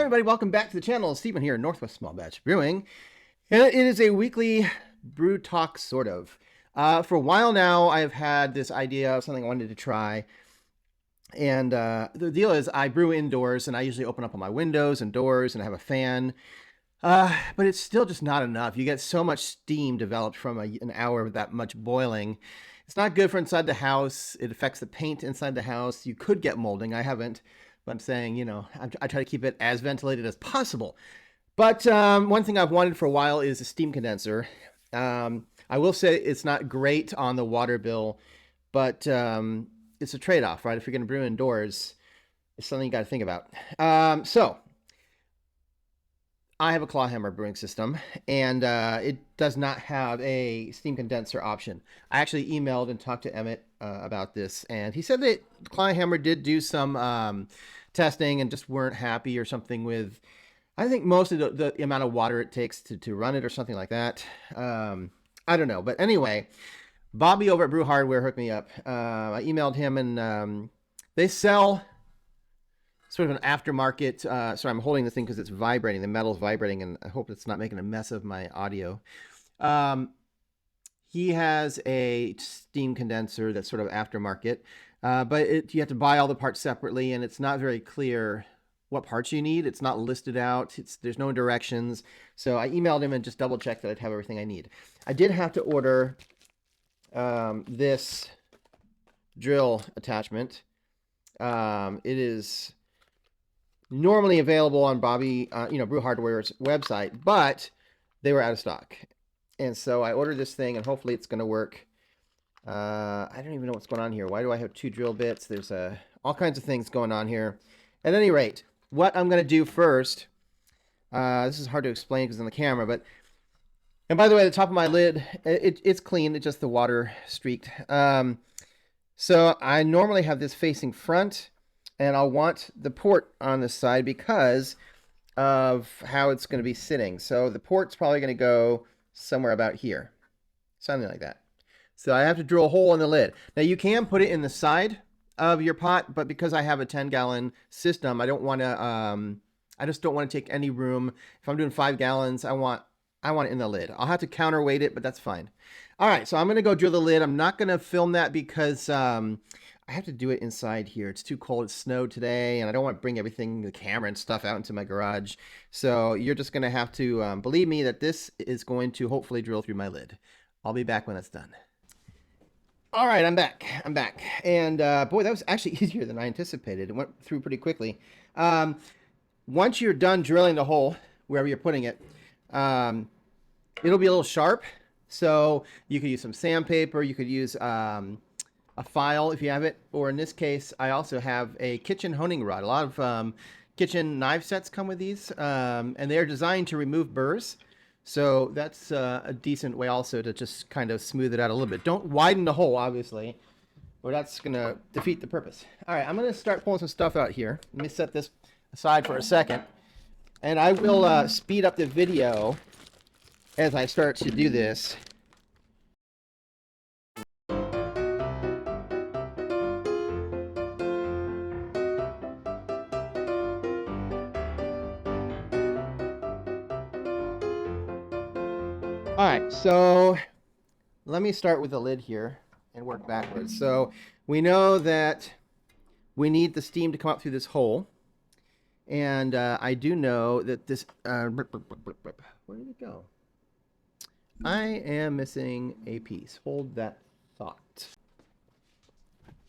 everybody, welcome back to the channel. Stephen here, Northwest Small Batch Brewing. And it is a weekly brew talk, sort of. For a while now, I've had this idea of something I wanted to try. And the deal is I brew indoors, and I usually open up all my windows and doors, and I have a fan. But it's still just not enough. You get so much steam developed from an hour of that much boiling. It's not good for inside the house. It affects the paint inside the house. You could get molding. I haven't. But I'm saying, you know, I try to keep it as ventilated as possible. But one thing I've wanted for a while is a steam condenser. I will say it's not great on the water bill, but it's a trade-off, right? If you're going to brew indoors, it's something you got to think about. So I have a claw hammer brewing system, and it does not have a steam condenser option. I actually emailed and talked to Emmett about this, and he said that claw hammer did do some testing and just weren't happy or something with, I think, most of the amount of water it takes to run it or something like that. I don't know. But anyway, Bobby over at Brew Hardware hooked me up. I emailed him, and they sell sort of an aftermarket. Sorry, I'm holding the thing because it's vibrating. The metal's vibrating, and I hope it's not making a mess of my audio. He has a steam condenser that's sort of aftermarket, but you have to buy all the parts separately, and it's not very clear what parts you need. It's not listed out. There's no directions. So I emailed him and just double checked that I'd have everything I need. I did have to order this drill attachment. It is normally available on Bobby, Brew Hardware's website, but they were out of stock. And so I ordered this thing, and hopefully it's going to work. I don't even know what's going on here. Why do I have two drill bits? There's all kinds of things going on here. At any rate, what I'm going to do first, this is hard to explain because it's on the camera, but, and by the way, the top of my lid, it's clean. It's just the water streaked. So I normally have this facing front, and I'll want the port on this side because of how it's going to be sitting. So the port's probably going to go somewhere about here, something like that. So I have to drill a hole in the lid. Now you can put it in the side of your pot, but because I have a 10-gallon system, I don't want to. I just don't want to take any room. If I'm doing 5 gallons, I want it in the lid. I'll have to counterweight it, but that's fine. All right, so I'm going to go drill the lid. I'm not going to film that because I have to do it inside here. It's too cold. It snowed today, and I don't want to bring everything, the camera and stuff, out into my garage. So you're just going to have to believe me that this is going to hopefully drill through my lid. I'll be back when that's done. All right, I'm back. And boy, that was actually easier than I anticipated. It went through pretty quickly. Once you're done drilling the hole, wherever you're putting it, it'll be a little sharp. So you could use some sandpaper. You could use a file if you have it. Or in this case, I also have a kitchen honing rod. A lot of kitchen knife sets come with these, and they're designed to remove burrs. So that's a decent way also to just kind of smooth it out a little bit. Don't widen the hole, obviously, or that's going to defeat the purpose. All right, I'm going to start pulling some stuff out here. Let me set this aside for a second. And I will speed up the video as I start to do this. All right, so let me start with the lid here and work backwards. So we know that we need the steam to come up through this hole. And I do know that this, where did it go? I am missing a piece. Hold that thought.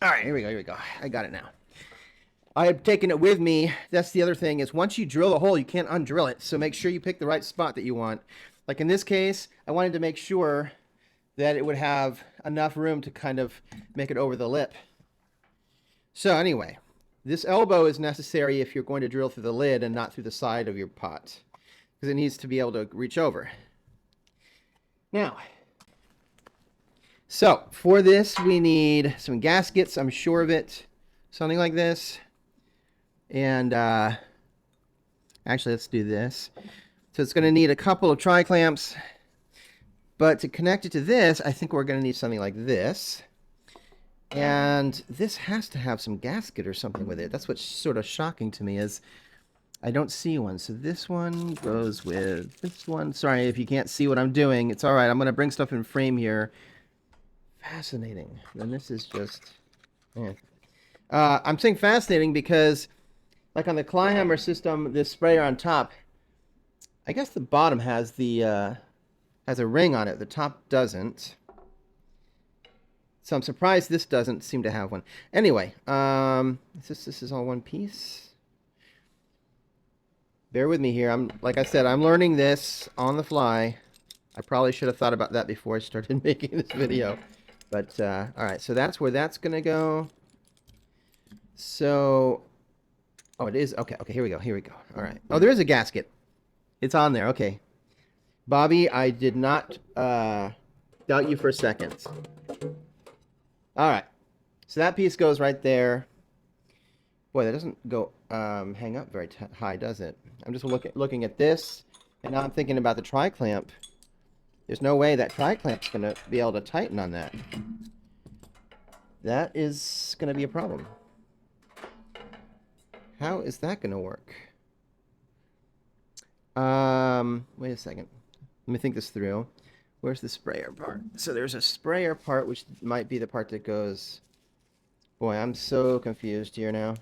All right, here we go. I got it now. I have taken it with me. That's the other thing is once you drill the hole, you can't undrill it. So make sure you pick the right spot that you want. Like in this case, I wanted to make sure that it would have enough room to kind of make it over the lip. So anyway, this elbow is necessary if you're going to drill through the lid and not through the side of your pot, because it needs to be able to reach over. Now, so for this, we need some gaskets, I'm sure of it, something like this. And actually, let's do this. So it's going to need a couple of tri-clamps, but to connect it to this, I think we're going to need something like this. And this has to have some gasket or something with it. That's what's sort of shocking to me is I don't see one. So this one goes with this one. Sorry if you can't see what I'm doing. It's all right. I'm going to bring stuff in frame here. Fascinating. And this is just... Yeah. I'm saying fascinating because, like on the Kleinhammer system, this sprayer on top, I guess the bottom has the has a ring on it. The top doesn't. So I'm surprised this doesn't seem to have one. Anyway, this is all one piece. Bear with me here. Like I said, I'm learning this on the fly. I probably should have thought about that before I started making this video. But all right, so that's where that's gonna go. So, oh, it is okay. Okay, here we go. Here we go. All right. Oh, there is a gasket. It's on there. Okay, Bobby, I did not doubt you for a second. All right, so that piece goes right there. Boy, that doesn't go hang up very high, does it? I'm just looking at this, and now I'm thinking about the tri-clamp. There's no way that tri-clamp's going to be able to tighten on that. That is going to be a problem. How is that going to work? Wait a second. Let me think this through. Where's the sprayer part? So there's a sprayer part, which might be the part that goes... Boy, I'm so confused here now.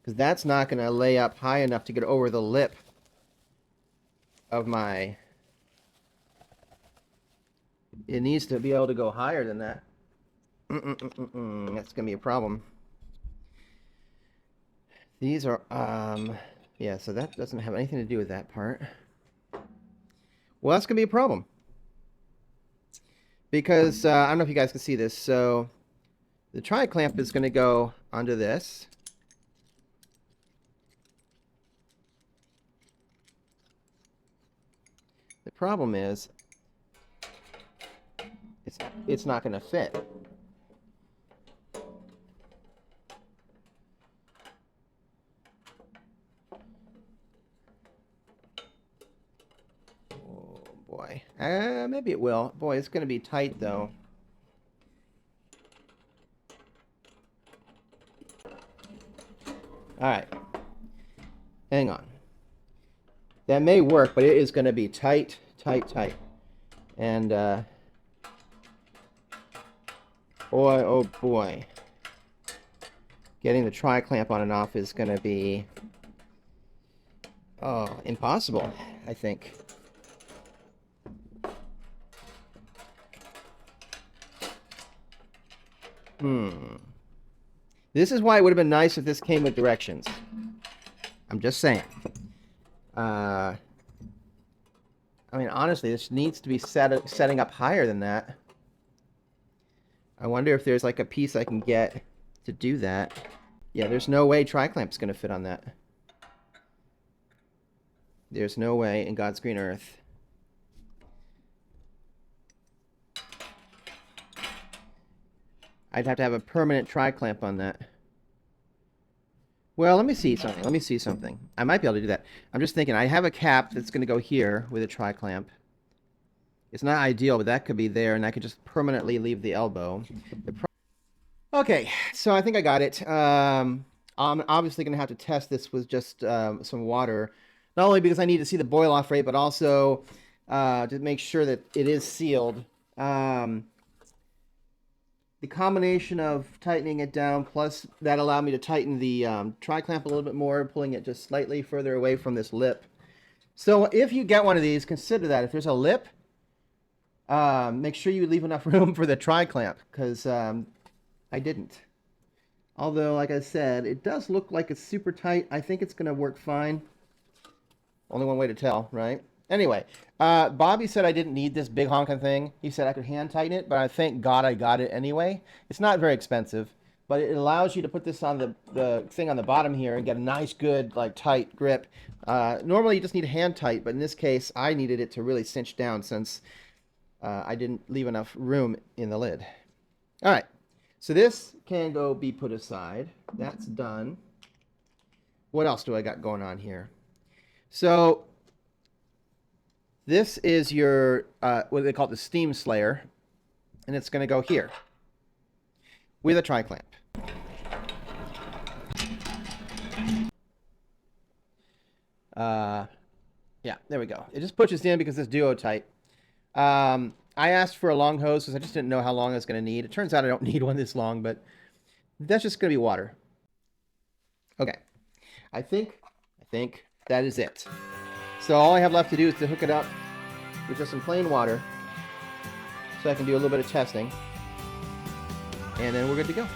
Because that's not going to lay up high enough to get over the lip of my... It needs to be able to go higher than that. That's going to be a problem. These are, yeah, so that doesn't have anything to do with that part. Well, that's going to be a problem. Because, I don't know if you guys can see this, so the tri-clamp is going to go onto this. The problem is, it's not going to fit. Oh boy, maybe it will. Boy, it's going to be tight though. All right, hang on. That may work, but it is going to be tight, tight, tight. And, boy, oh boy. Getting the tri-clamp on and off is going to be, impossible, I think. This is why it would have been nice if this came with directions. I'm just saying. I mean, honestly, this needs to be setting up higher than that. I wonder if there's like a piece I can get to do that. Yeah, there's no way tri-clamp's going to fit on that. There's no way in God's green earth. I'd have to have a permanent tri-clamp on that. Well, let me see something. Let me see something. I might be able to do that. I'm just thinking, I have a cap that's going to go here with a tri-clamp. It's not ideal, but that could be there, and I could just permanently leave the elbow. Okay, so I think I got it. I'm obviously going to have to test this with just some water. Not only because I need to see the boil-off rate, but also to make sure that it is sealed. The combination of tightening it down, plus that allowed me to tighten the tri-clamp a little bit more, pulling it just slightly further away from this lip. So if you get one of these, consider that. If there's a lip, make sure you leave enough room for the tri-clamp, because I didn't. Although, like I said, it does look like it's super tight. I think it's going to work fine. Only one way to tell, right? Anyway, Bobby said I didn't need this big honking thing. He said I could hand tighten it, but I thank God I got it anyway. It's not very expensive, but it allows you to put this on the thing on the bottom here and get a nice, good, like, tight grip. Normally you just need a hand tight, but in this case, I needed it to really cinch down since I didn't leave enough room in the lid. All right, so this can go be put aside. That's done. What else do I got going on here? So this is your, what they call the steam slayer, and it's going to go here with a tri-clamp. Yeah, there we go. It just pushes in because it's duo-tight. I asked for a long hose because I just didn't know how long I was going to need. It turns out I don't need one this long, but that's just going to be water. Okay. I think that is it. So all I have left to do is to hook it up with just some plain water so I can do a little bit of testing. And then we're good to go.